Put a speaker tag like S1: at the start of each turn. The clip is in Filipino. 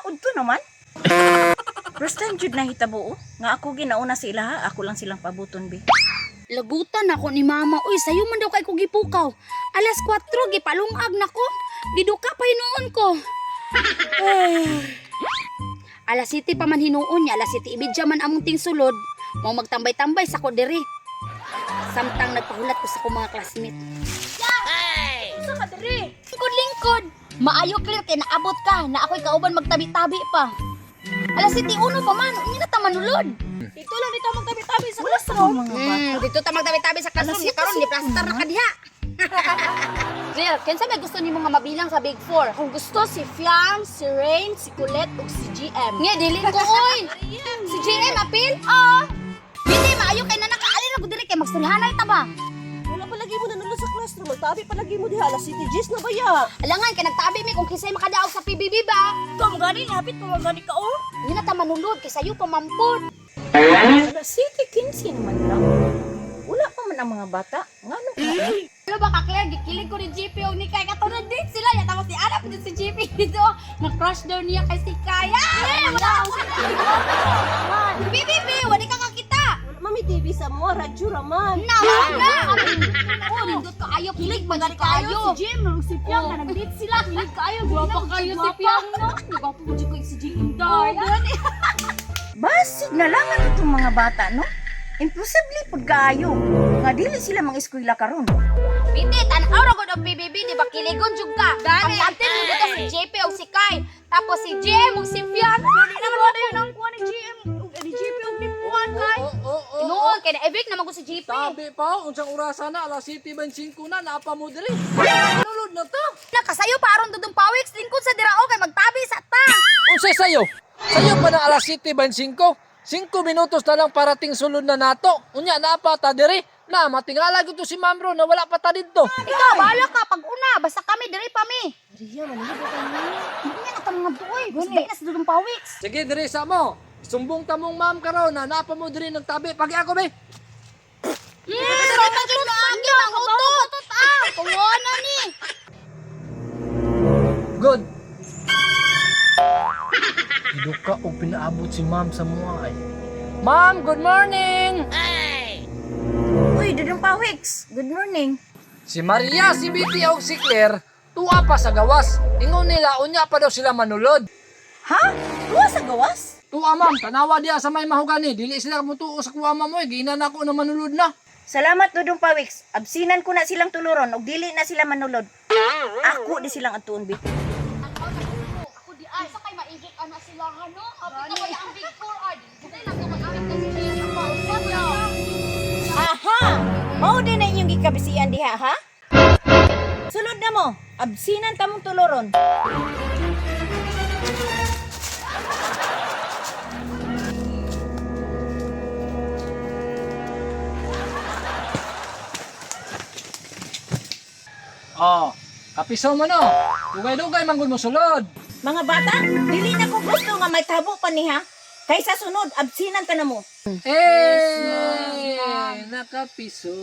S1: Udto naman. First time jud na hitabo nga ako ginauna sa ilaha, ako lang silang pabuton bi.
S2: Labutan ako ni mama. Uy, sayo man daw kay ko gipukaw. Alas 4 gipalungag nako. Diduka pa hinuon ko. Alas 7 pa man hinuon niya, alas 7 ibidya man among tingsulod. Mau magtambay-tambay sa ko diri. Samtang nagpahulat ko sa ko mga classmate.
S1: Sa ka diri.
S2: Lingkod. Maayo clear kay naabot ka na ako'y kauban magtabi-tabi pa. Alas 7 uno pa man, hindi na ta manulod.
S1: Dito lang dito magtabi-tabi sa classroom.
S2: Dito ta magtabi-tabi sa classroom ni karon di plaster na kadiha. Jill, kinsa may gusto nimo nga mabilang sa Big Four?
S3: Kung gusto si Fiang, si Rain, si Colette, ug si GM.
S2: Nga dili ko oy. Si GM apil? Oo. Hindi maayo kay na nakaalin ako diri kay magstoryahanay ta ba?
S3: Wala palagi mo nanulo sa classroom. Magtabi palagi mo diha. Alas City G's na ba ya?
S2: Alangan kay nagtabi mi kung kisay makadaog sa PBB ba?
S1: Ikaw gani hapit mo gani ka oh.
S2: Hindi na ta manulod kay sayo pamampod.
S1: Alas City 15 naman lang. Wala pa man ang mga bata. Ngano ka?
S2: Ano ba ka-Claire? Gikilig ko ni GP o ni Kai. Katunod din sila. Yan tapos ni Anak din si GP dito. Na-crush daw niya kay si Kaya. Wala ako sa BBB, wala ka kakita.
S3: Mami TV sa mo. Radyo raman.
S2: Na! Oh, nindot ka ayo. Kilig ba kayo?
S3: Si Jim, nung si Fiang na nag-date sila. Kilig kayo.
S2: Guwapa kayo si Piang, no? Nagwapo ko dyan ko si G. Inday.
S1: Basig na lang ang itong mga bata, no? Imposible pud kaayo. Nga dili sila mga eskwela karon.
S2: Piti, tanaw ra gud ang BBB, di ba kiligon jud ka? Ang antin mo dito si JP o si Kai. Tapos si JM o si Fian.
S3: Hindi naman wala yun ang kuha ni GM. Ni GP ug ni Puan kay.
S2: Noon, kaya na-evict naman ko si JP.
S4: Tabi pa, unsang orasa na, alas 7:25 na, naapa mo diri. Nulod na to.
S2: Nakasayo pa aron dudong pawiks, lingkod sa dirao kay magtabi sa ta.
S4: Unsay sayo? Sayo pa na alas 7:25. 5 minutos na lang parating sulod na nato. Unya, naapa ta diri. Na, matingala ko to si Ma'am Ro na wala pa ta dito.
S2: Ikaw, bahala ka pag una, basta kami diri pa mi.
S3: Riya, manihid ka kami.
S2: Hindi nga natanong nga doy. Gusto na sa dudong pawiks.
S4: Sige, diri sa mo. Sumbong ta mong ma'am karon na naapa mo diri nagtabi. Pagi ako, be.
S2: Pero medyo maagi ang utot. Kuwana ni.
S4: Good. Iduka o pinaabot si ma'am sa mga ay. Ma'am, good morning!
S1: Uy, Dudong Pawiks. Good morning.
S4: Si Maria, si Betty o si Claire, tuwa pa sa gawas. Ingon nila, unya pa daw sila manulod.
S1: Ha? Tuwa sa gawas?
S4: Tuwa ma'am, tanawa diya sa may mahugani. Dili sila mutuo sa kuwama mo, ginan ako na manulod na.
S1: Salamat Dudong Pawiks. Absinan ko na silang tuluron ug dili na sila manulod. Ako di silang atuon bi.
S2: Ako di ay sa kay maigit ana sila no. Abi ka wala ang Big Four ad. Dili lang ko magamit ka si Jia.
S1: Aha! Mao din na inyong gikabisian diha, ha? Sulod na mo. Absinan tamong tuluron.
S4: Oh, kapiso mo no. Dugay-dugay manggol mo sulod.
S1: Mga bata, dili na ko gusto nga may tabo pa niha. Kaysa sunod, absinan ka na mo.
S4: Eh, nakapiso.